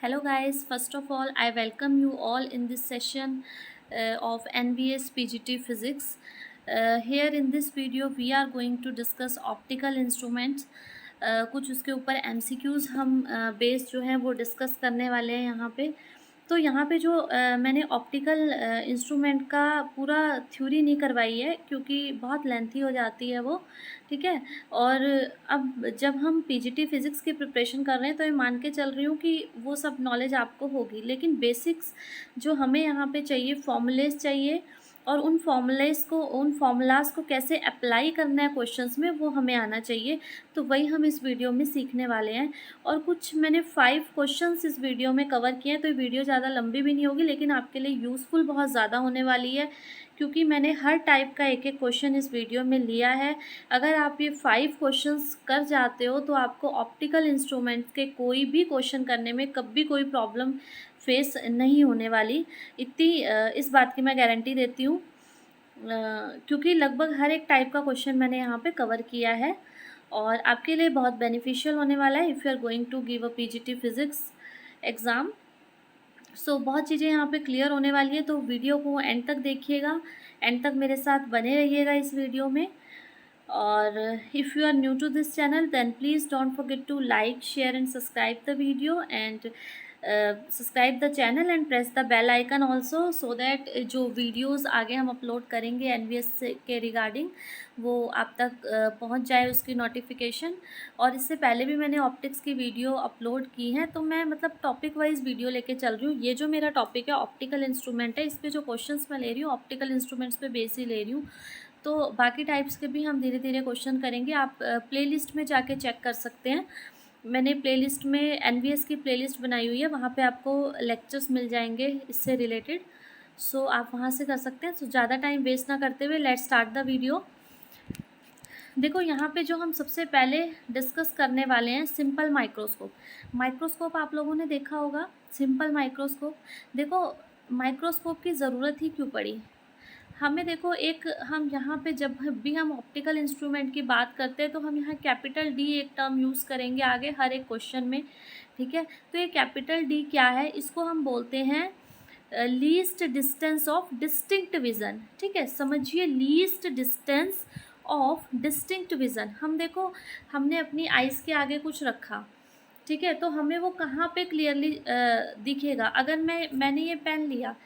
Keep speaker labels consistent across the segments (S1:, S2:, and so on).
S1: Hello guys, first of all I welcome you all in this session of NBS PGT Physics. Here in this video we are going to discuss optical instruments. कुछ उसके ऊपर MCQs हम base जो हैं वो discuss करने वाले हैं यहाँ पे। तो यहाँ पे जो मैंने ऑप्टिकल इंस्ट्रूमेंट का पूरा थ्योरी नहीं करवाई है क्योंकि बहुत लेंथी हो जाती है वो, ठीक है। और अब जब हम पीजीटी फिज़िक्स की प्रिपरेशन कर रहे हैं तो ये मान के चल रही हूँ कि वो सब नॉलेज आपको होगी, लेकिन बेसिक्स जो हमें यहाँ पे चाहिए, फॉर्मूलेस चाहिए और उन फॉर्मूलाज़ को कैसे अप्लाई करना है क्वेश्चंस में वो हमें आना चाहिए। तो वही हम इस वीडियो में सीखने वाले हैं। और कुछ मैंने 5 क्वेश्चंस इस वीडियो में कवर किए हैं, तो ये वीडियो ज़्यादा लंबी भी नहीं होगी लेकिन आपके लिए यूज़फुल बहुत ज़्यादा होने वाली है क्योंकि मैंने हर टाइप का एक एक क्वेश्चन इस वीडियो में लिया है। अगर आप ये 5 क्वेश्चंस कर जाते हो तो आपको ऑप्टिकल इंस्ट्रूमेंट्स के कोई भी क्वेश्चन करने में कभी कोई प्रॉब्लम फेस नहीं होने वाली। इतनी इस बात की मैं गारंटी देती हूँ क्योंकि लगभग हर एक टाइप का क्वेश्चन मैंने यहाँ पे कवर किया है और आपके लिए बहुत बेनिफिशियल होने वाला है if you are going to give a PGT physics exam. So बहुत चीज़ें यहाँ पे क्लियर होने वाली है, तो वीडियो को एंड तक देखिएगा, एंड तक मेरे साथ बने रहिएगा इस वीडियो में। और if you are new to this channel then please don't forget to like, share and subscribe the video and subscribe the channel and press the bell icon also so that जो videos आगे हम upload करेंगे NVS के regarding वो आप तक पहुंच जाए उसकी नोटिफिकेशन। और इससे पहले भी मैंने ऑप्टिक्स की वीडियो अपलोड की हैं, तो मैं मतलब टॉपिक वाइज वीडियो लेके चल रही हूँ। ये जो मेरा टॉपिक है ऑप्टिकल इंस्ट्रूमेंट है, इस पर जो क्वेश्चंस मैं ले रही हूँ ऑप्टिकल इंस्ट्रूमेंट्स पे बेस ही ले रही हूँ। तो बाकी टाइप्स के भी हम धीरे धीरे क्वेश्चन करेंगे। आप प्लेलिस्ट में जाके चेक कर सकते हैं। मैंने प्लेलिस्ट में एनवीएस की प्लेलिस्ट बनाई हुई है, वहाँ पे आपको लेक्चर्स मिल जाएंगे इससे रिलेटेड। सो आप वहाँ से कर सकते हैं। सो ज़्यादा टाइम वेस्ट ना करते हुए लेट्स स्टार्ट द वीडियो। देखो यहाँ पे जो हम सबसे पहले डिस्कस करने वाले हैं सिंपल माइक्रोस्कोप। माइक्रोस्कोप आप लोगों ने देखा होगा, सिंपल माइक्रोस्कोप। देखो माइक्रोस्कोप की ज़रूरत ही क्यों पड़ी हमें। देखो एक हम यहाँ पे जब भी हम ऑप्टिकल इंस्ट्रूमेंट की बात करते हैं तो हम यहाँ कैपिटल डी एक टर्म यूज़ करेंगे आगे हर एक क्वेश्चन में, ठीक है। तो ये कैपिटल डी क्या है, इसको हम बोलते हैं least distance of distinct vision, ठीक है। समझिए least distance of distinct vision. हम देखो हमने अपनी आइज़ के आगे कुछ रखा, ठीक है, तो हमें वो कहाँ पे क्लियरली दिखेगा। अगर मैंने ये पेन लिया,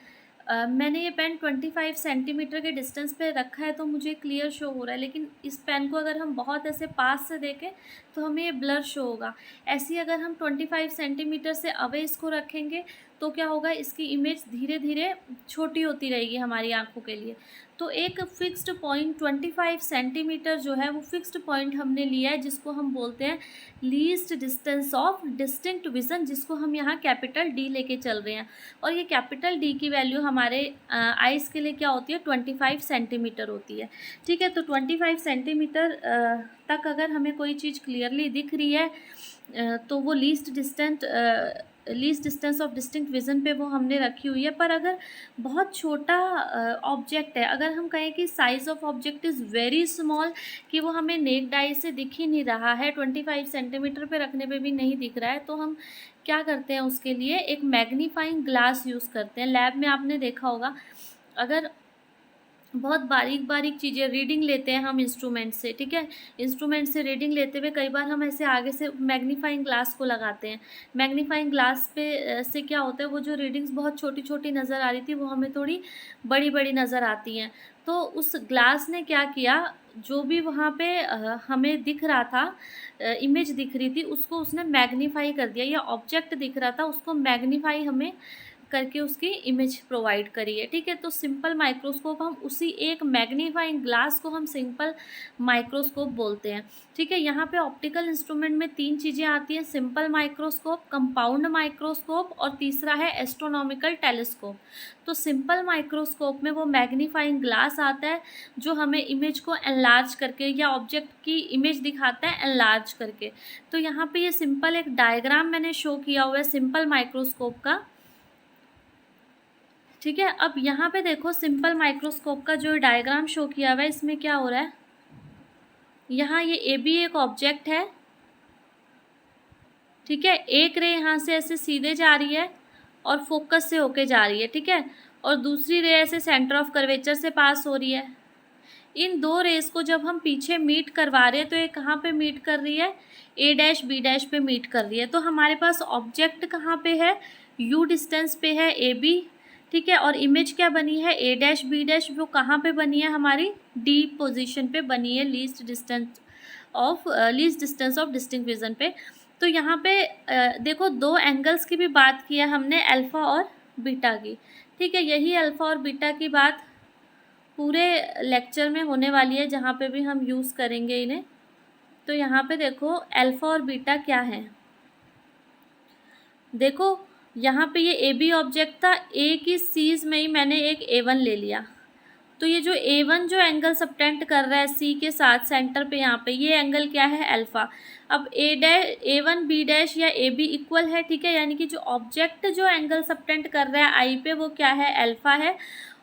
S1: मैंने ये पेन 25 सेंटीमीटर के डिस्टेंस पे रखा है तो मुझे क्लियर शो हो रहा है, लेकिन इस पेन को अगर हम बहुत ऐसे पास से देखें तो हमें ये ब्लर शो होगा। ऐसे ही अगर हम 25 सेंटीमीटर से अवे इसको रखेंगे तो क्या होगा, इसकी इमेज धीरे धीरे छोटी होती रहेगी हमारी आंखों के लिए। तो एक फिक्स्ड पॉइंट 25 सेंटीमीटर जो है वो फिक्स्ड पॉइंट हमने लिया है जिसको हम बोलते हैं least distance of distinct vision, जिसको हम यहाँ कैपिटल डी लेके चल रहे हैं। और ये कैपिटल डी की वैल्यू हमारे आइज़ के लिए क्या होती है, 25 सेंटीमीटर होती है, ठीक है। तो 25 सेंटीमीटर तक अगर हमें कोई चीज़ क्लियरली दिख रही है तो वो least distance of distinct vision पे वो हमने रखी हुई है। पर अगर बहुत छोटा ऑब्जेक्ट है, अगर हम कहें कि size of object is very small, कि वो हमें नेक्ड आई से दिख ही नहीं रहा है, 25 सेंटीमीटर पे रखने पे भी नहीं दिख रहा है, तो हम क्या करते हैं उसके लिए एक मैग्नीफाइंग ग्लास यूज़ करते हैं। लैब में आपने देखा होगा, अगर बहुत बारीक बारीक चीज़ें रीडिंग लेते हैं हम इंस्ट्रूमेंट से, ठीक है। इंस्ट्रूमेंट से रीडिंग लेते हुए कई बार हम ऐसे आगे से मैग्नीफाइंग ग्लास को लगाते हैं। मैग्नीफाइंग ग्लास पे से क्या होता है, वो जो रीडिंग्स बहुत छोटी छोटी नज़र आ रही थी वो हमें थोड़ी बड़ी बड़ी नज़र आती हैं। तो उस ग्लास ने क्या किया, जो भी वहाँ पे हमें दिख रहा था, इमेज दिख रही थी, उसको उसने मैग्नीफाई कर दिया, या ऑब्जेक्ट दिख रहा था उसको मैग्नीफाई हमें करके उसकी इमेज प्रोवाइड करी है, ठीक है। तो सिंपल माइक्रोस्कोप हम उसी एक मैग्नीफाइंग ग्लास को हम सिंपल माइक्रोस्कोप बोलते हैं, ठीक है। यहाँ पे ऑप्टिकल इंस्ट्रूमेंट में 3 चीज़ें आती हैं, सिंपल माइक्रोस्कोप, कंपाउंड माइक्रोस्कोप और तीसरा है एस्ट्रोनॉमिकल टेलीस्कोप। तो सिंपल माइक्रोस्कोप में वो मैग्नीफाइंग ग्लास आता है जो हमें इमेज को एनलार्ज करके या ऑब्जेक्ट की इमेज दिखाता है एनलार्ज करके। तो यहाँ पे ये सिंपल एक डायग्राम मैंने शो किया हुआ है सिंपल माइक्रोस्कोप का, ठीक है। अब यहाँ पे देखो सिंपल माइक्रोस्कोप का जो डायग्राम शो किया हुआ है, इसमें क्या हो रहा है, यहाँ ये ए बी एक ऑब्जेक्ट है, ठीक है। एक रे यहाँ से ऐसे सीधे जा रही है और फोकस से होके जा रही है, ठीक है, और दूसरी रे ऐसे सेंटर ऑफ कर्वेचर से पास हो रही है। इन दो रेस को जब हम पीछे मीट करवा रहे हैं तो ये कहाँ पे मीट कर रही है, ए डैश बी डैश पे मीट कर रही है। तो हमारे पास ऑब्जेक्ट कहाँ पे है, यू डिस्टेंस पे है ए बी, ठीक है, और इमेज क्या बनी है, ए डैश बी डैश, वो कहाँ पे बनी है, हमारी डी पोजीशन पे बनी है, least distance of distinct vision पे। तो यहाँ पे देखो दो एंगल्स की भी बात की है हमने, अल्फ़ा और बीटा की, ठीक है। यही अल्फ़ा और बीटा की बात पूरे लेक्चर में होने वाली है जहाँ पे भी हम यूज़ करेंगे इन्हें। तो यहाँ पे देखो अल्फ़ा और बीटा क्या है, देखो यहाँ पे ये ए बी ऑब्जेक्ट था, ए की सीज में ही मैंने एक A1 ले लिया, तो ये जो A1 जो एंगल सबटेंड कर रहा है सी के साथ सेंटर पे, यहाँ पे ये एंगल क्या है, अल्फ़ा। अब A1 B डैश या AB इक्वल है, ठीक है, यानी कि जो ऑब्जेक्ट जो एंगल सबटेंड कर रहा है आई पे वो क्या है, अल्फ़ा है,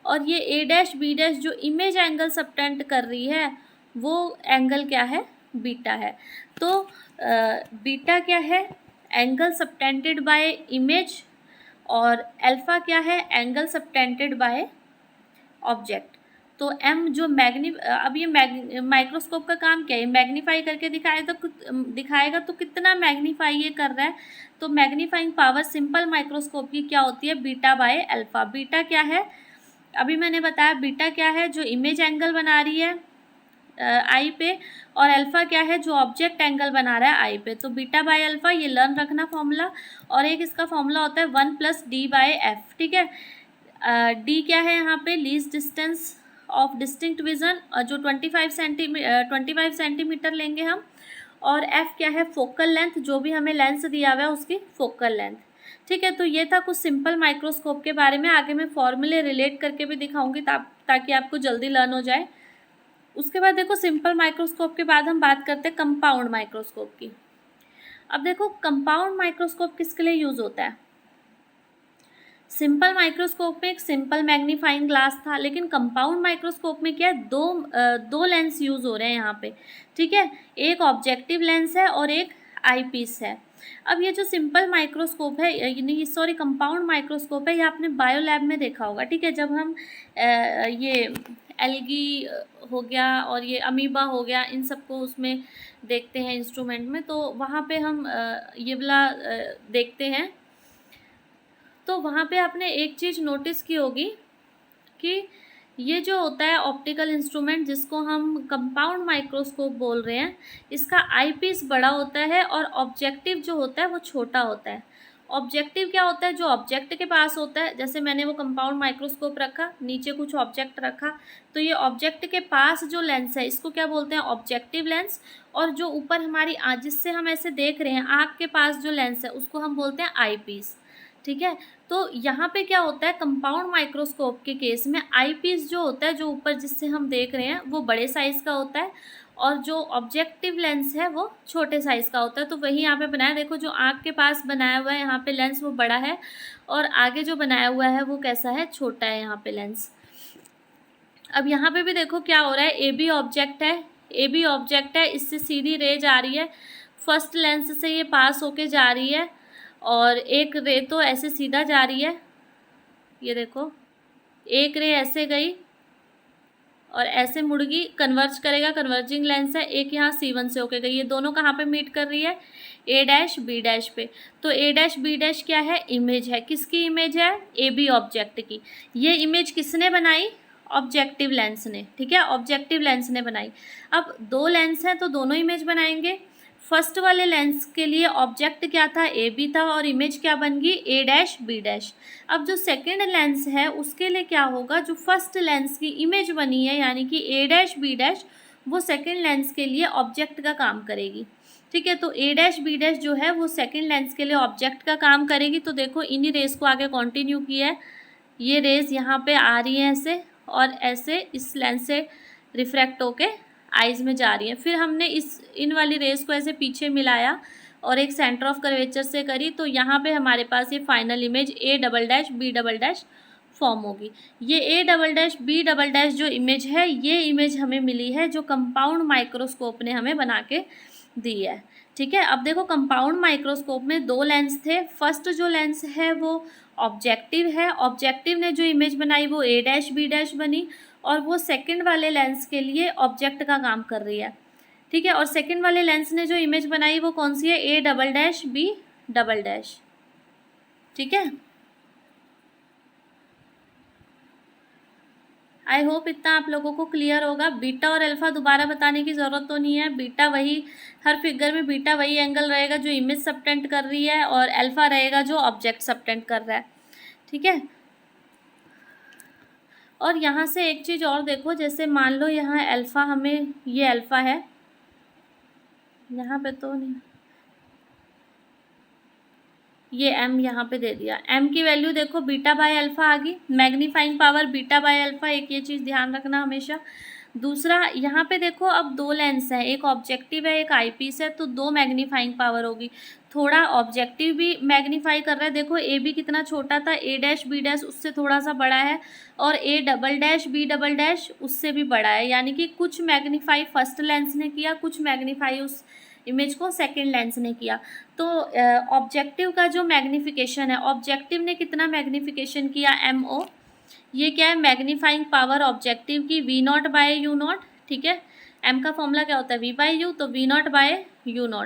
S1: और ये A डैश B डैश जो इमेज एंगल सबटेंड कर रही है वो एंगल क्या है, बीटा है। तो बीटा क्या है, एंगल सबटेंडेड बाय इमेज, और अल्फ़ा क्या है, एंगल सबटेंडेड बाय ऑब्जेक्ट। तो m जो अब ये माइक्रोस्कोप का काम क्या है, मैग्नीफाई करके दिखाएगा तो कितना मैग्नीफाई ये कर रहा है। तो मैग्नीफाइंग पावर सिंपल माइक्रोस्कोप की क्या होती है, बीटा बाय अल्फ़ा। बीटा क्या है, अभी मैंने बताया बीटा क्या है, जो इमेज एंगल बना रही है आई पे, और अल्फ़ा क्या है, जो ऑब्जेक्ट एंगल बना रहा है आई पे। तो बीटा बाय अल्फ़ा ये लर्न रखना फॉर्मूला, और एक इसका फॉर्मूला होता है 1+d बाय एफ, ठीक है। डी क्या है यहाँ पे, least distance of distinct vision, जो 25 सेंटीमीटर लेंगे हम, और एफ क्या है, फोकल लेंथ, जो भी हमें लेंस दिया हुआ है उसकी फोकल लेंथ, ठीक है। तो ये था कुछ सिंपल माइक्रोस्कोप के बारे में, आगे मैं फॉर्मूले रिलेट करके भी दिखाऊंगी ताकि आपको जल्दी लर्न हो जाए। उसके बाद देखो सिंपल माइक्रोस्कोप के बाद हम बात करते हैं कंपाउंड माइक्रोस्कोप की। अब देखो कंपाउंड माइक्रोस्कोप किसके लिए यूज़ होता है, सिंपल माइक्रोस्कोप में एक सिंपल मैग्नीफाइंग ग्लास था, लेकिन कंपाउंड माइक्रोस्कोप में क्या है, दो लेंस यूज़ हो रहे हैं यहाँ पे, ठीक है। एक ऑब्जेक्टिव लेंस है और एक आई पीस है। अब ये जो सिंपल माइक्रोस्कोप है, यानी सॉरी कंपाउंड माइक्रोस्कोप है, ये आपने बायो लैब में देखा होगा, ठीक है। जब हम ये एल्गी हो गया और ये अमीबा हो गया, इन सबको उसमें देखते हैं इंस्ट्रूमेंट में, तो वहाँ पे हम ये वाला देखते हैं। तो वहाँ पे आपने एक चीज़ नोटिस की होगी कि ये जो होता है ऑप्टिकल इंस्ट्रूमेंट जिसको हम कंपाउंड माइक्रोस्कोप बोल रहे हैं, इसका आई पीस बड़ा होता है और ऑब्जेक्टिव जो होता है वो छोटा होता है। ऑब्जेक्टिव क्या होता है, जो ऑब्जेक्ट के पास होता है, जैसे मैंने वो कंपाउंड माइक्रोस्कोप रखा, नीचे कुछ ऑब्जेक्ट रखा, तो ये ऑब्जेक्ट के पास जो लेंस है इसको क्या बोलते हैं, ऑब्जेक्टिव लेंस, और जो ऊपर हमारी जिससे हम ऐसे देख रहे हैं आँख के पास जो लेंस है उसको हम बोलते हैं आई पीस, ठीक है। तो यहाँ पे क्या होता है, कंपाउंड माइक्रोस्कोप के केस में आई पीस जो होता है, जो ऊपर जिससे हम देख रहे हैं वो बड़े साइज़ का होता है, और जो ऑब्जेक्टिव लेंस है वो छोटे साइज़ का होता है। तो वही यहाँ पे बनाया, देखो जो आँख के पास बनाया हुआ है यहाँ पे लेंस वो बड़ा है, और आगे जो बनाया हुआ है वो कैसा है, छोटा है यहाँ पे लेंस। अब यहाँ पे भी देखो क्या हो रहा है, ए बी ऑब्जेक्ट है, ए बी ऑब्जेक्ट है, इससे सीधी रे जा रही है, फर्स्ट लेंस से ये पास होके जा रही है, और एक रे तो ऐसे सीधा जा रही है, ये देखो एक रे ऐसे गई और ऐसे मुड़ गई, कन्वर्ज करेगा, कन्वर्जिंग लेंस है, एक यहाँ C1 से होके गई, ये दोनों कहाँ पे मीट कर रही है, ए डैश बी डैश पे। तो ए डैश बी डैश क्या है, इमेज है, किसकी इमेज है, ए बी ऑब्जेक्ट की। ये इमेज किसने बनाई, ऑब्जेक्टिव लेंस ने, ठीक है, ऑब्जेक्टिव लेंस ने बनाई। अब दो लेंस हैं तो दोनों इमेज बनाएंगे। फर्स्ट वाले लेंस के लिए ऑब्जेक्ट क्या था, ए बी था, और इमेज क्या बन गई, ए डैश बी डैश। अब जो सेकेंड लेंस है उसके लिए क्या होगा, जो फर्स्ट लेंस की इमेज बनी है यानी कि ए डैश बी डैश, वो सेकेंड लेंस के लिए ऑब्जेक्ट का काम करेगी, ठीक है। तो ए डैश बी डैश जो है वो सेकेंड लेंस के लिए ऑब्जेक्ट का काम करेगी। तो देखो इन्हीं रेस को आगे कंटिन्यू किया है, ये रेस यहाँ पे आ रही है ऐसे, और ऐसे इस लेंस से रिफ्रैक्ट होके आइज़ में जा रही है। फिर हमने इन वाली रेस को ऐसे पीछे मिलाया और एक सेंटर ऑफ कर्वेचर से करी, तो यहाँ पे हमारे पास ये final image A double dash B double dash form होगी। ये A double dash B double dash जो इमेज है, ये इमेज हमें मिली है जो कंपाउंड माइक्रोस्कोप ने हमें बना के दी है, ठीक है। अब देखो कंपाउंड माइक्रोस्कोप में दो लेंस थे। फर्स्ट जो लेंस है वो ऑब्जेक्टिव है, ऑब्जेक्टिव ने जो इमेज बनाई वो ए डैश बी डैश बनी, और वो सेकंड वाले लेंस के लिए ऑब्जेक्ट का काम कर रही है। ठीक है। और सेकंड वाले लेंस ने जो इमेज बनाई वो कौन सी है, A double dash B double dash. ठीक है। आई होप इतना आप लोगों को क्लियर होगा। बीटा और अल्फा दोबारा बताने की ज़रूरत तो नहीं है। बीटा वही, हर फिगर में बीटा वही एंगल रहेगा जो इमेज सबटेंड कर रही है, और अल्फा रहेगा जो ऑब्जेक्ट सबटेंड कर रहा है। ठीक है। और यहाँ से एक चीज़ और देखो, जैसे मान लो यहाँ अल्फा, हमें ये अल्फा है, यहाँ पे तो नहीं, ये m यहाँ पे दे दिया। m की वैल्यू देखो बीटा बाय अल्फा आ गई, magnifying power beta by alpha, एक ये चीज़ ध्यान रखना हमेशा। दूसरा यहाँ पे देखो, अब दो लेंस है, एक ऑब्जेक्टिव है एक आईपीस है, तो दो मैग्नीफाइंग पावर होगी। थोड़ा ऑब्जेक्टिव भी मैग्नीफाई कर रहा है, देखो ए भी कितना छोटा था, ए डैश बी डैश उससे थोड़ा सा बड़ा है, और A double dash B double dash उससे भी बड़ा है। यानी कि कुछ मैग्नीफाई फर्स्ट लेंस ने किया, कुछ मैग्नीफाई उस इमेज को सेकेंड लेंस ने किया। तो ऑब्जेक्टिव का जो मैग्नीफिकेशन है, ऑब्जेक्टिव ने कितना मैग्नीफिकेशन किया, MO, ये क्या है, मैग्नीफाइंग पावर ऑब्जेक्टिव की V0 बाय U0। ठीक है। M का फॉर्मूला क्या होता है, V बाई U, तो V0 बाय U0।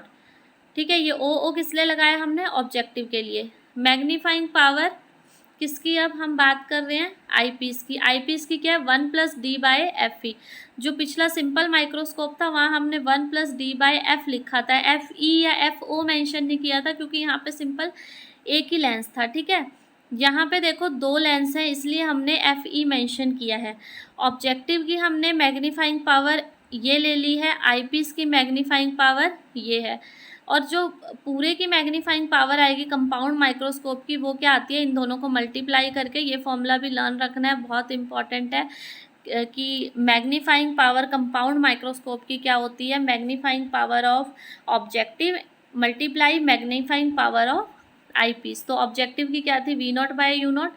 S1: ठीक है। ये O किस लिए लगाया हमने, ऑब्जेक्टिव के लिए। मैग्नीफाइंग पावर किसकी, अब हम बात कर रहे हैं आईपीस की। आईपीस की क्या है, 1 + D बाय FE। जो पिछला सिंपल माइक्रोस्कोप था वहाँ हमने 1 + D बाय F लिखा था, FE या FO मेंशन नहीं किया था, क्योंकि यहाँ पे सिंपल एक ही लेंस था। ठीक है। यहाँ पे देखो दो लेंस हैं, इसलिए हमने FE मेंशन किया है। ऑब्जेक्टिव की हमने मैग्नीफाइंग पावर ये ले ली है, आईपीस की मैग्नीफाइंग पावर ये है, और जो पूरे की मैग्नीफाइंग पावर आएगी कंपाउंड माइक्रोस्कोप की, वो क्या आती है, इन दोनों को मल्टीप्लाई करके। ये फॉर्मूला भी लर्न रखना है, बहुत इंपॉर्टेंट है कि मैग्नीफाइंग पावर कंपाउंड माइक्रोस्कोप की क्या होती है, magnifying power of objective multiply magnifying power of eyepiece. तो ऑब्जेक्टिव की क्या थी, V0 बाय U0,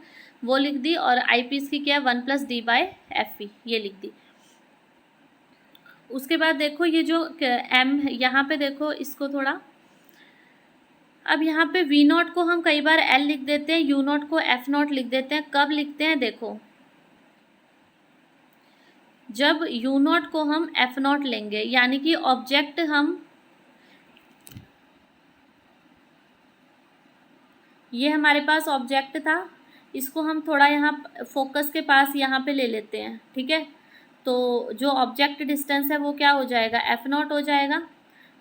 S1: वो लिख दी, और आईपीस की क्या है, 1 + D बाय FE, ये लिख दी। उसके बाद देखो ये जो M यहाँ पे देखो, इसको थोड़ा, अब यहाँ पे V0 को हम कई बार L लिख देते हैं, U0 को F0 लिख देते हैं। कब लिखते हैं, देखो जब U0 को हम F0 लेंगे, यानी कि ऑब्जेक्ट हम, ये हमारे पास ऑब्जेक्ट था, इसको हम थोड़ा यहाँ फोकस के पास यहाँ पे ले लेते हैं। ठीक है। तो जो ऑब्जेक्ट डिस्टेंस है वो क्या हो जाएगा, F0 हो जाएगा।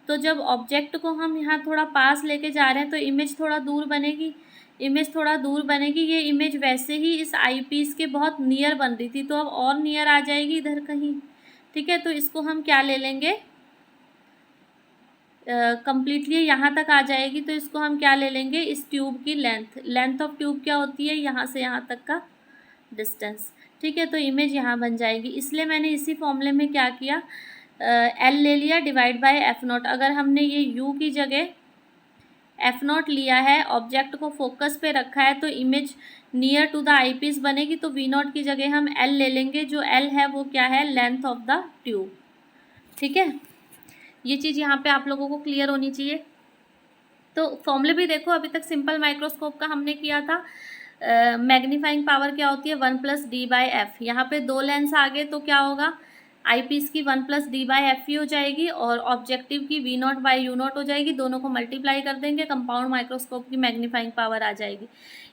S1: तो जब ऑब्जेक्ट को हम यहाँ थोड़ा पास लेके जा रहे हैं तो इमेज थोड़ा दूर बनेगी, इमेज थोड़ा दूर बनेगी। ये इमेज वैसे ही इस आईपीस के बहुत नियर बन रही थी, तो अब और नियर आ जाएगी इधर कहीं। ठीक है। तो इसको हम क्या ले लेंगे, कंप्लीटली यहाँ तक आ जाएगी, तो इसको हम क्या ले लेंगे, इस ट्यूब की लेंथ। लेंथ ऑफ ट्यूब क्या होती है, यहाँ से यहाँ तक का डिस्टेंस। ठीक है। तो इमेज यहाँ बन जाएगी, इसलिए मैंने इसी फॉर्मूले में क्या किया, L ले लिया डिवाइड बाय F0। अगर हमने ये U की जगह F0 लिया है, ऑब्जेक्ट को फोकस पे रखा है, तो image near to the eyepiece बनेगी। तो V0 की जगह हम L ले लेंगे, जो L है वो क्या है, लेंथ ऑफ द ट्यूब। ठीक है। ये चीज़ यहाँ पे आप लोगों को क्लियर होनी चाहिए। तो फॉर्मूले भी देखो, अभी तक सिंपल माइक्रोस्कोप का हमने किया था। मैग्नीफाइंग पावर क्या होती है, 1 + D बाय F। यहाँ पे दो लेंस आ गए, तो क्या होगा, आईपीस की 1 + D बाय FE हो जाएगी, और ऑब्जेक्टिव की V0 बाय U0 हो जाएगी। दोनों को मल्टीप्लाई कर देंगे, कंपाउंड माइक्रोस्कोप की मैग्नीफाइंग पावर आ जाएगी।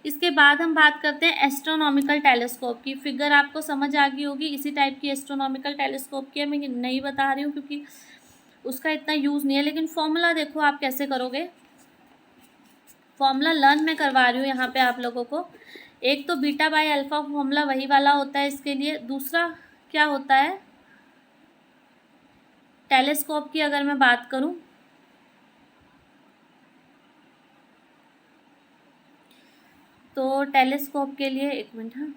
S1: इसके बाद हम बात करते हैं एस्ट्रोनॉमिकल टेलीस्कोप की। फिगर आपको समझ आ गई होगी, इसी टाइप की एस्ट्रोनॉमिकल टेलीस्कोप की मैं नहीं बता रही हूँ क्योंकि उसका इतना यूज़ नहीं है, लेकिन फॉर्मूला देखो आप कैसे करोगे। फॉर्मूला लर्न मैं करवा रही हूँ यहाँ पे आप लोगों को। एक तो बीटा बाय अल्फा फॉर्मूला वही वाला होता है इसके लिए। दूसरा क्या होता है, टेलीस्कोप की अगर मैं बात करूँ, तो टेलीस्कोप के लिए, एक मिनट, हाँ,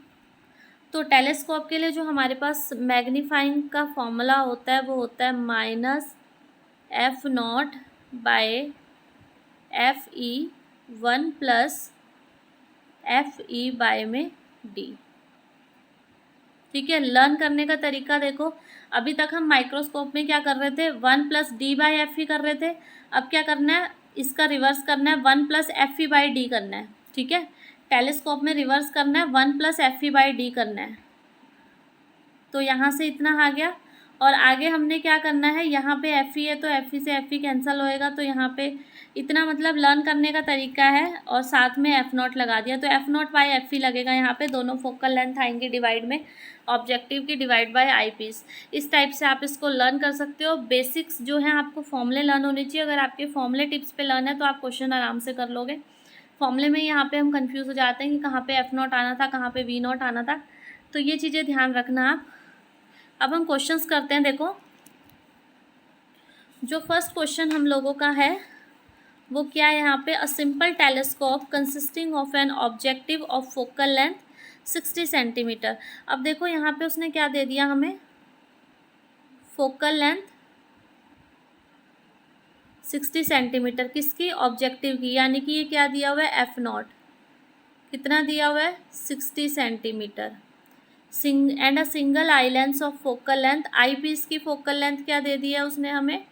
S1: तो टेलीस्कोप के लिए जो हमारे पास मैग्नीफाइंग का फॉर्मूला होता है वो होता है -F0 by FE 1 + FE by में D। ठीक है। लर्न करने का तरीका देखो, अभी तक हम माइक्रोस्कोप में क्या कर रहे थे, 1+d/Fe कर रहे थे। अब क्या करना है, इसका रिवर्स करना है, 1+Fe/d करना है। ठीक है, टेलीस्कोप में रिवर्स करना है, 1+Fe/d करना है। तो यहाँ से इतना आ गया, और आगे हमने क्या करना है, यहाँ पे Fe है तो Fe से Fe कैंसिल होएगा, तो यहाँ पे इतना मतलब लर्न करने का तरीका है, और साथ में F0 लगा दिया, तो F0/Fe लगेगा यहाँ पे। दोनों फोकल लेंथ आएंगे डिवाइड में, ऑब्जेक्टिव की डिवाइड बाय आई पीस। इस टाइप से आप इसको लर्न कर सकते हो। बेसिक्स जो है आपको फॉर्मूले लर्न होने चाहिए। अगर आपके फॉर्मूले टिप्स पे लर्न है तो आप क्वेश्चन आराम से कर लोगे। फॉर्मूले में यहाँ पे हम कंफ्यूज हो जाते हैं कि कहाँ पे F0 आना था, कहाँ पे V0 आना था, तो ये चीज़ें ध्यान रखना आप। अब हम क्वेश्चंस करते हैं। देखो, जो फर्स्ट क्वेश्चन हम लोगों का है वो क्या है यहाँ पे, a simple telescope consisting of an objective of focal length 60 centimetre. अब देखो यहाँ पे उसने क्या दे दिया हमें, फोकल लेंथ 60 सेंटीमीटर, किसकी, ऑब्जेक्टिव की, यानी कि ये क्या दिया हुआ है, F0 कितना दिया हुआ है, 60 centimetre. And a single eye lens of focal length, I piece की फोकल लेंथ क्या दे दी है उसने हमें,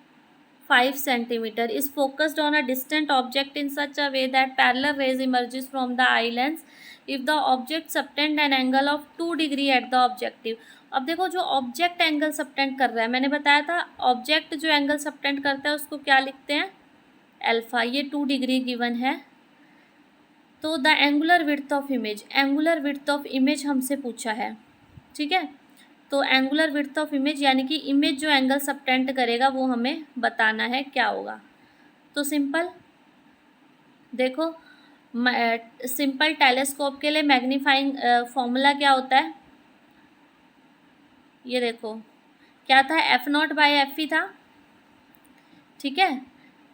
S1: 5 centimetre, is focused on a distant object in such a way that parallel rays emerges from the eye lens if the object subtend an angle of 2 degree at the objective. अब देखो, जो object angle subtend कर रहा है, मैंने बताया था object जो एंगल सबटेंड करता है उसको क्या लिखते हैं, अल्फा। ये 2 डिग्री गिवन है। तो the angular width of image, angular width of image हमसे पूछा है। ठीक है, तो एंगुलर विड्थ ऑफ इमेज यानी कि इमेज जो एंगल सबटेंड करेगा वो हमें बताना है क्या होगा। तो सिंपल देखो, सिंपल टेलीस्कोप के लिए मैग्नीफाइंग फॉर्मूला क्या होता है, ये देखो क्या था, F0/Fe था। ठीक है,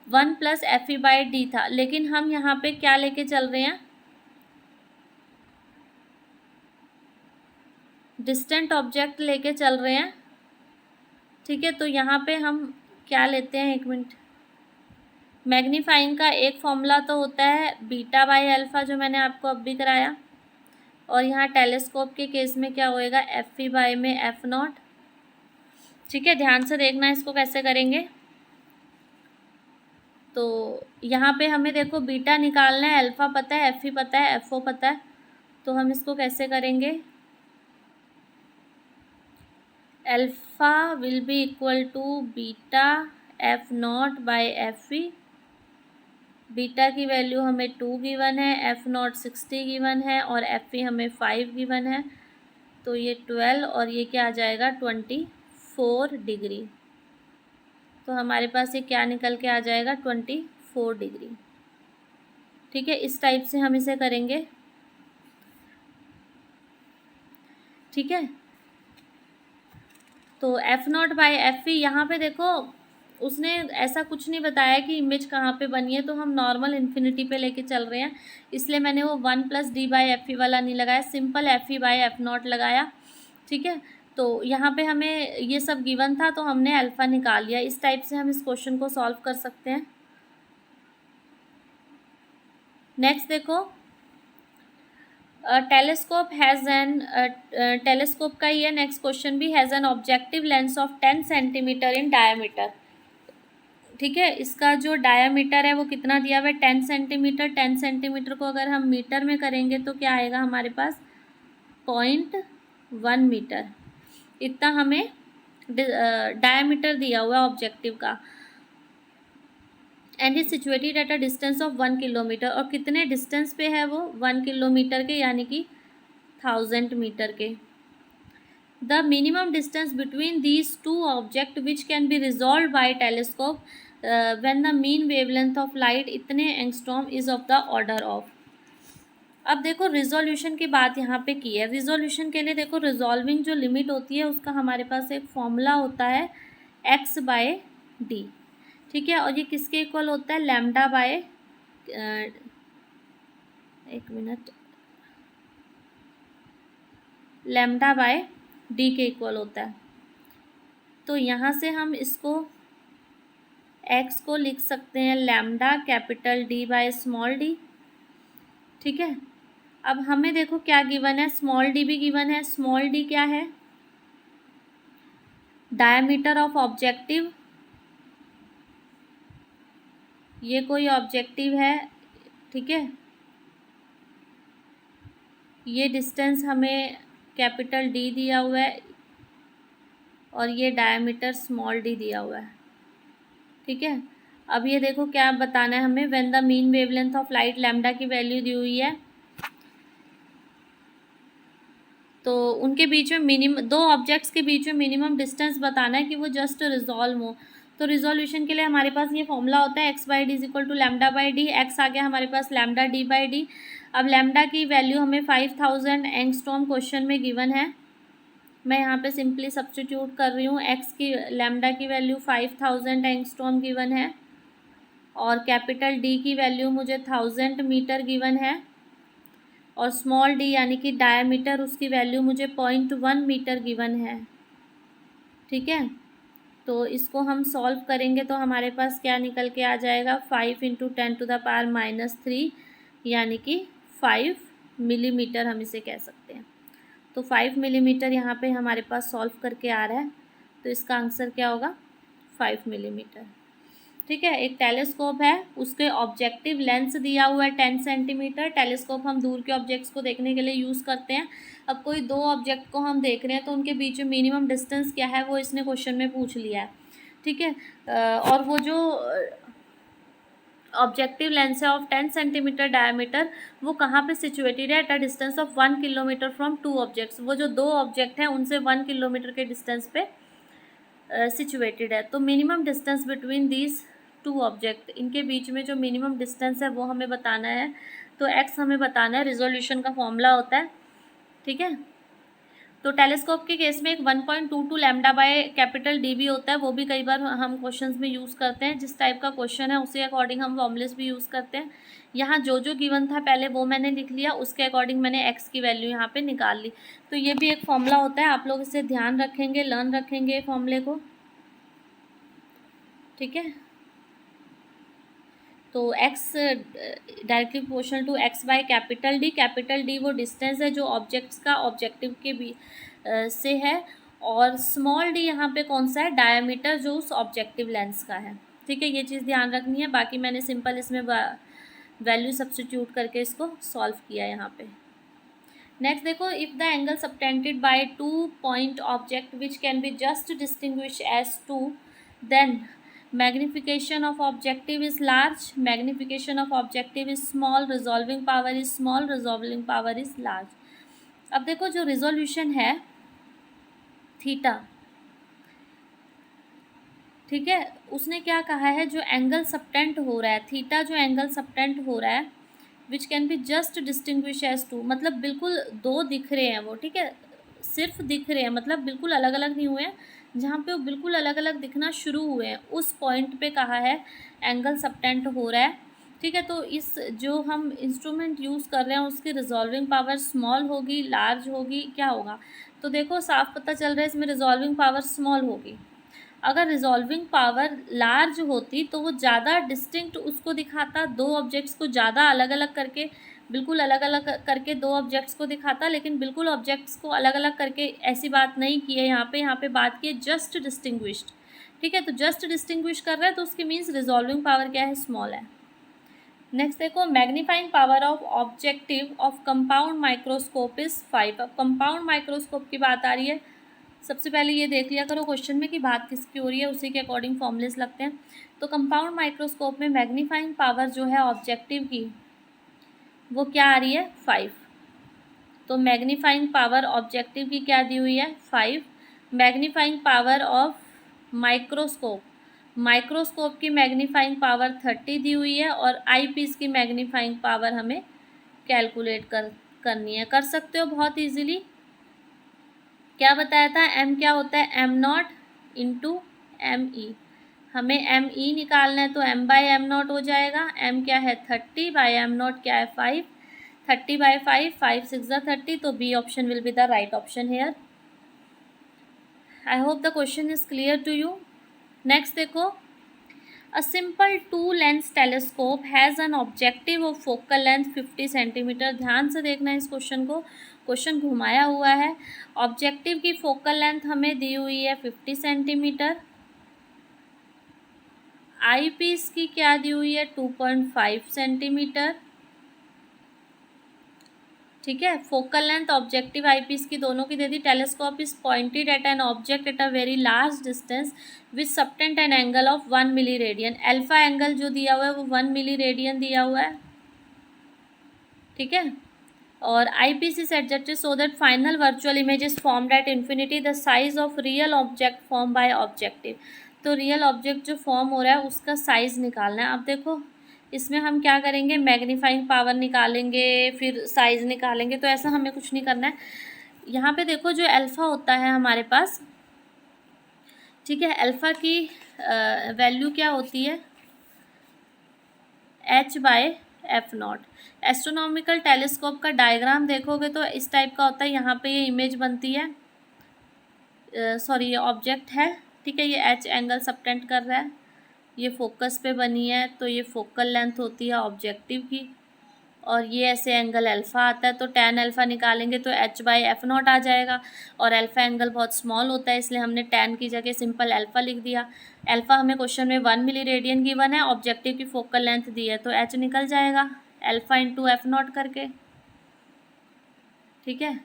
S1: 1+Fe/d था, लेकिन हम यहाँ पे क्या लेके चल रहे हैं, डिस्टेंट ऑब्जेक्ट लेके चल रहे हैं। ठीक है, तो यहाँ पे हम क्या लेते हैं, एक मिनट, मैग्नीफाइंग का एक फॉर्मूला तो होता है β/α जो मैंने आपको अब भी कराया, और यहाँ टेलीस्कोप के केस में क्या होएगा, Fe में F0। ठीक है, ध्यान से देखना इसको कैसे करेंगे। तो यहाँ पे हमें देखो बीटा निकालना है, अल्फ़ा पता है, Fe पता है, FO पता है, तो हम इसको कैसे करेंगे, alpha will be equal to beta F0/Fe। Beta की वैल्यू हमें 2 गिवन है, F0 60 गिवन है, और Fe हमें 5 गिवन है, तो ये 12 और ये क्या आ जाएगा, 24 डिग्री। तो हमारे पास ये क्या निकल के आ जाएगा, 24 डिग्री। ठीक है, इस टाइप से हम इसे करेंगे। ठीक है, तो F0/Fe यहाँ पे देखो उसने ऐसा कुछ नहीं बताया कि इमेज कहाँ पे बनी है, तो हम नॉर्मल इन्फिनिटी पे लेके चल रहे हैं, इसलिए मैंने वो 1+d/Fe वाला नहीं लगाया, सिंपल Fe/F0 लगाया। ठीक है, तो यहाँ पे हमें ये सब गिवन था तो हमने अल्फ़ा निकाल लिया। इस टाइप से हम इस क्वेश्चन को सॉल्व कर सकते हैं। नेक्स्ट देखो, टेलीस्कोप हैज़ एन, टेलीस्कोप का ये नेक्स्ट क्वेश्चन भी, has an objective lens of 10 centimetre in diameter. ठीक है, इसका जो डायामीटर है वो कितना दिया हुआ है, 10 सेंटीमीटर। 10 सेंटीमीटर को अगर हम मीटर में करेंगे तो क्या आएगा हमारे पास, 0.1 मीटर। इतना हमें डायामीटर दिया हुआ है ऑब्जेक्टिव का। And is situated at a distance of 1 kilometre, और कितने डिस्टेंस पे है वो, 1 किलोमीटर के, यानी कि 1000 मीटर के। The minimum distance between these two object which can be resolve by telescope when the mean wavelength of light इतने angstrom is of the order of. अब देखो रिजोल्यूशन की बात यहाँ पे की है। रिजोल्यूशन के लिए देखो, रिजॉल्विंग जो लिमिट होती है उसका हमारे पास एक फॉर्मूला होता है x/d। ठीक है, और ये किसके इक्वल होता है, लैम्डा बाय, एक मिनट, लैम्डा बाय डी के इक्वल होता है। तो यहाँ से हम इसको x को लिख सकते हैं lambda capital D by small d। ठीक है, अब हमें देखो क्या गिवन है, स्मॉल d भी गिवन है। स्मॉल d क्या है, डायमीटर ऑफ ऑब्जेक्टिव, ये कोई ऑब्जेक्टिव है, ठीक है, ये डिस्टेंस हमें कैपिटल डी दिया हुआ है और ये डायमीटर स्मॉल डी दिया हुआ है, ठीक है। अब ये देखो क्या बताना है हमें, when the mean wavelength of light lambda की वैल्यू दी हुई है, तो उनके बीच में मिनिमम, दो ऑब्जेक्ट्स के बीच में मिनिमम डिस्टेंस बताना है कि वो जस्ट रिजॉल्व हो। तो रिजोल्यूशन के लिए हमारे पास ये फॉर्मूला होता है x by d is equal to lambda by d, x आ गया हमारे पास लैम्डा डी बाई डी। अब लैम्डा की वैल्यू हमें 5000 एंगस्ट्रॉम क्वेश्चन में गिवन है, मैं यहाँ पे सिंपली सब्स्टिट्यूट कर रही हूँ, एक्स की लैम्डा की वैल्यू 5000 एंगस्ट्रॉम गिवन है और कैपिटल डी की वैल्यू मुझे 1000 मीटर गिवन है और स्मॉल डी यानी कि डायमीटर उसकी वैल्यू मुझे 0.1 मीटर गिवन है, ठीक है। तो इसको हम सॉल्व करेंगे तो हमारे पास क्या निकल के आ जाएगा, 5 × 10⁻³ यानी कि 5 मिलीमीटर हम इसे कह सकते हैं। तो 5 मिलीमीटर यहाँ पे हमारे पास सॉल्व करके आ रहा है, तो इसका आंसर क्या होगा, 5 मिलीमीटर, ठीक है। एक टेलीस्कोप है, उसके ऑब्जेक्टिव लेंस दिया हुआ है 10 सेंटीमीटर। टेलीस्कोप हम दूर के ऑब्जेक्ट्स को देखने के लिए यूज़ करते हैं। अब कोई दो ऑब्जेक्ट को हम देख रहे हैं तो उनके बीच में मिनिमम डिस्टेंस क्या है वो इसने क्वेश्चन में पूछ लिया है, ठीक है। और वो जो ऑब्जेक्टिव लेंस है ऑफ 10 सेंटीमीटर डायमीटर, वो कहाँ पे सिचुएटेड है, at a distance of 1 kilometre from two objects. वो जो दो ऑब्जेक्ट हैं उनसे 1 किलोमीटर के डिस्टेंस पे सिचुएटेड है। तो minimum distance between these two object, इनके बीच में जो मिनिमम डिस्टेंस है वो हमें बताना है। तो एक्स हमें बताना है, रिजोल्यूशन का फॉर्मूला होता है, ठीक है। तो टेलीस्कोप के केस में एक 1.22 लैम्डा बाय कैपिटल डी भी होता है, वो भी कई बार हम क्वेश्चंस में यूज़ करते हैं। जिस टाइप का क्वेश्चन है उसी अकॉर्डिंग हम फॉर्मूलेस भी यूज़ करते हैं। यहाँ जो जो गिवन था पहले वो मैंने लिख लिया, उसके अकॉर्डिंग मैंने एक्स की वैल्यू यहाँ पे निकाल ली। तो ये भी एक फॉर्मूला होता है, आप लोग इसे ध्यान रखेंगे, लर्न रखेंगे फॉर्मूले को, ठीक है। तो x directly proportional to x by capital D, capital D वो डिस्टेंस है जो ऑब्जेक्ट्स का ऑब्जेक्टिव के भी से है, और स्मॉल डी यहाँ पे कौन सा है, डायमीटर जो उस ऑब्जेक्टिव लेंस का है, ठीक है। ये चीज़ ध्यान रखनी है। बाकी मैंने सिंपल इसमें वैल्यू सब्स्टिट्यूट करके इसको सॉल्व किया यहाँ पे। नेक्स्ट देखो, if the angle subtended by 2 point object which can be just distinguish as 2, then magnification of objective is large, magnification of objective is small, resolving power is small, resolving power is large। अब देखो जो resolution है theta, ठीक है, उसने क्या कहा है, जो एंगल सबटेंड हो रहा है थीटा, जो एंगल सबटेंड हो रहा है which can be just distinguish as 2, मतलब बिल्कुल दो दिख रहे हैं वो, ठीक है, सिर्फ दिख रहे हैं, मतलब बिल्कुल अलग अलग नहीं हुए हैं, जहाँ पे वो बिल्कुल अलग अलग दिखना शुरू हुए हैं उस पॉइंट पे कहा है एंगल सबटेंड हो रहा है, ठीक है। तो इस जो हम इंस्ट्रूमेंट यूज़ कर रहे हैं उसकी रिजॉल्विंग पावर स्मॉल होगी, लार्ज होगी, क्या होगा, तो देखो साफ पता चल रहा है इसमें रिजॉल्विंग पावर स्मॉल होगी। अगर रिजॉल्विंग पावर लार्ज होती तो वो ज़्यादा डिस्टिंक्ट उसको दिखाता, दो ऑब्जेक्ट्स को ज़्यादा अलग अलग करके, बिल्कुल अलग अलग करके दो ऑब्जेक्ट्स को दिखाता, लेकिन बिल्कुल ऑब्जेक्ट्स को अलग अलग करके ऐसी बात नहीं की है यहाँ पे बात की है जस्ट डिस्टिंग्विश्ड, ठीक है। तो जस्ट डिस्टिंग्विश कर रहा है तो उसकी मीन्स रिजॉल्विंग पावर क्या है, स्मॉल है। नेक्स्ट देखो, magnifying power of objective of compound microscope is 5। अब कंपाउंड माइक्रोस्कोप की बात आ रही है। सबसे पहले ये देख लिया करो क्वेश्चन में कि बात किसकी हो रही है, उसी के अकॉर्डिंग फॉर्मूलेस लगते हैं। तो कंपाउंड माइक्रोस्कोप में मैग्नीफाइंग पावर जो है ऑब्जेक्टिव की वो क्या आ रही है, 5। तो मैग्नीफाइंग पावर ऑब्जेक्टिव की क्या दी हुई है, 5। Magnifying power of microscope, microscope की मैग्नीफाइंग पावर 30 दी हुई है, और आई पीस की मैग्नीफाइंग पावर हमें कैलकुलेट करनी है। कर सकते हो बहुत ईजीली। क्या बताया था, m क्या होता है, m0 इंटू ME। हमें ME निकालना है तो m/m0 हो जाएगा। m क्या है 30/m0 क्या है 5, 30/5, 5 6 30, तो B option will be the right option here. I hope the question is clear to you. Next देखो, A simple 2-lens telescope has an objective of focal length 50 centimetre. ध्यान से देखना इस क्वेश्चन को, क्वेश्चन घुमाया हुआ है। ऑब्जेक्टिव की फोकल लेंथ हमें दी हुई है 50 सेंटीमीटर। आई पीस की क्या दी हुई है 2.5 सेंटीमीटर। ठीक है, focal length objective eye piece की दोनों की दे दी। Telescope is pointed at an object at a very large distance with subtend an angle of 1 milli radian. Alpha angle जो दिया हुआ है वो 1 मिली रेडियन दिया हुआ है। ठीक है, और eye piece is adjusted so that final virtual image is formed at infinity. The size of real object form by objective. तो रियल ऑब्जेक्ट जो फॉर्म हो रहा है उसका साइज निकालना है। अब देखो इसमें हम क्या करेंगे, मैग्नीफाइंग पावर निकालेंगे, फिर साइज निकालेंगे, तो ऐसा हमें कुछ नहीं करना है। यहाँ पे देखो जो अल्फ़ा होता है हमारे पास, ठीक है, अल्फ़ा की वैल्यू क्या होती है h/f0। एस्ट्रोनॉमिकल टेलीस्कोप का डायग्राम देखोगे तो इस टाइप का होता है। यहाँ पे ये इमेज बनती है, सॉरी ये ऑब्जेक्ट है, ठीक है, ये h एंगल सबटेंड कर रहा है, ये फोकस पे बनी है, तो ये फोकल लेंथ होती है ऑब्जेक्टिव की, और ये ऐसे एंगल अल्फ़ा आता है, तो tan अल्फ़ा निकालेंगे तो h/f0 आ जाएगा। और अल्फ़ा एंगल बहुत स्मॉल होता है इसलिए हमने tan की जगह सिंपल अल्फ़ा लिख दिया। अल्फ़ा हमें क्वेश्चन में 1 मिली रेडियन गिवन है, ऑब्जेक्टिव की फोकल लेंथ दी है, तो h निकल जाएगा अल्फ़ा इंटू f0 करके। ठीक है,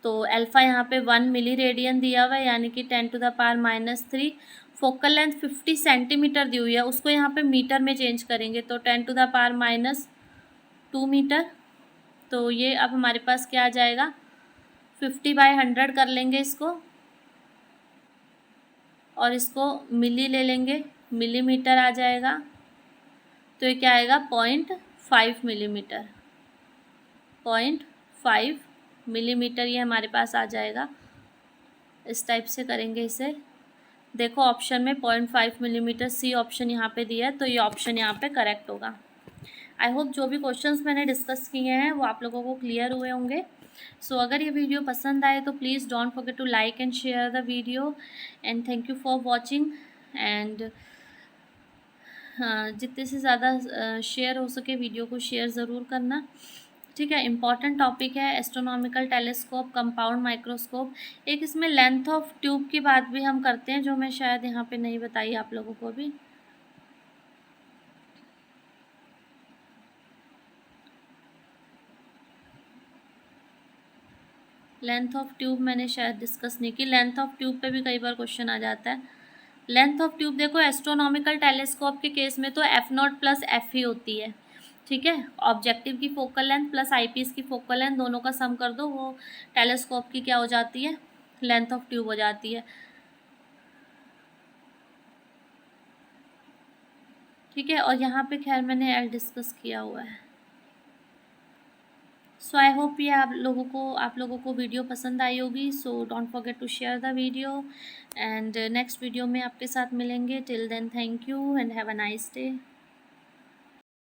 S1: तो अल्फ़ा यहाँ पे 1 मिली रेडियन दिया हुआ है, यानी कि 10⁻³ फोकल लेंथ 50 सेंटीमीटर दी हुई है, उसको यहाँ पे मीटर में चेंज करेंगे तो 10⁻² मीटर। तो ये अब हमारे पास क्या आ जाएगा, 50/100 कर लेंगे इसको, और इसको मिली ले लेंगे, मिलीमीटर आ जाएगा, तो ये क्या आएगा 0.5 मिलीमीटर, 0.5 मिलीमीटर ये हमारे पास आ जाएगा। इस टाइप से करेंगे इसे। देखो ऑप्शन में 0.5 मिलीमीटर, सी ऑप्शन यहाँ पे दिया है, तो ये ऑप्शन यहाँ पे करेक्ट होगा। आई होप जो भी क्वेश्चंस मैंने डिस्कस किए हैं वो आप लोगों को क्लियर हुए होंगे। सो अगर ये वीडियो पसंद आए तो please don't forget to like and share the video, and thank you for watching. And जितने से ज़्यादा शेयर हो सके वीडियो को शेयर ज़रूर करना। ठीक है, इम्पॉर्टेंट टॉपिक है एस्ट्रोनॉमिकल टेलीस्कोप, कंपाउंड माइक्रोस्कोप। एक इसमें लेंथ ऑफ ट्यूब की बात भी हम करते हैं, जो मैं शायद यहाँ पे नहीं बताई आप लोगों को भी। लेंथ ऑफ ट्यूब मैंने शायद डिस्कस नहीं की। लेंथ ऑफ ट्यूब पे भी कई बार क्वेश्चन आ जाता है। लेंथ ऑफ ट्यूब देखो एस्ट्रोनॉमिकल टेलीस्कोप के केस में तो f0 + f ही होती है। ठीक है, ऑब्जेक्टिव की फोकल लेंथ प्लस आईपीस की फोकल लेंथ दोनों का सम कर दो, वो टेलीस्कोप की क्या हो जाती है, लेंथ ऑफ ट्यूब हो जाती है। ठीक है, और यहाँ पे खैर मैंने एल डिस्कस किया हुआ है। सो आई होप ये आप लोगों को वीडियो पसंद आई होगी। So don't forget to share the video, and next video में आपके साथ मिलेंगे। Till then thank you and have a nice day.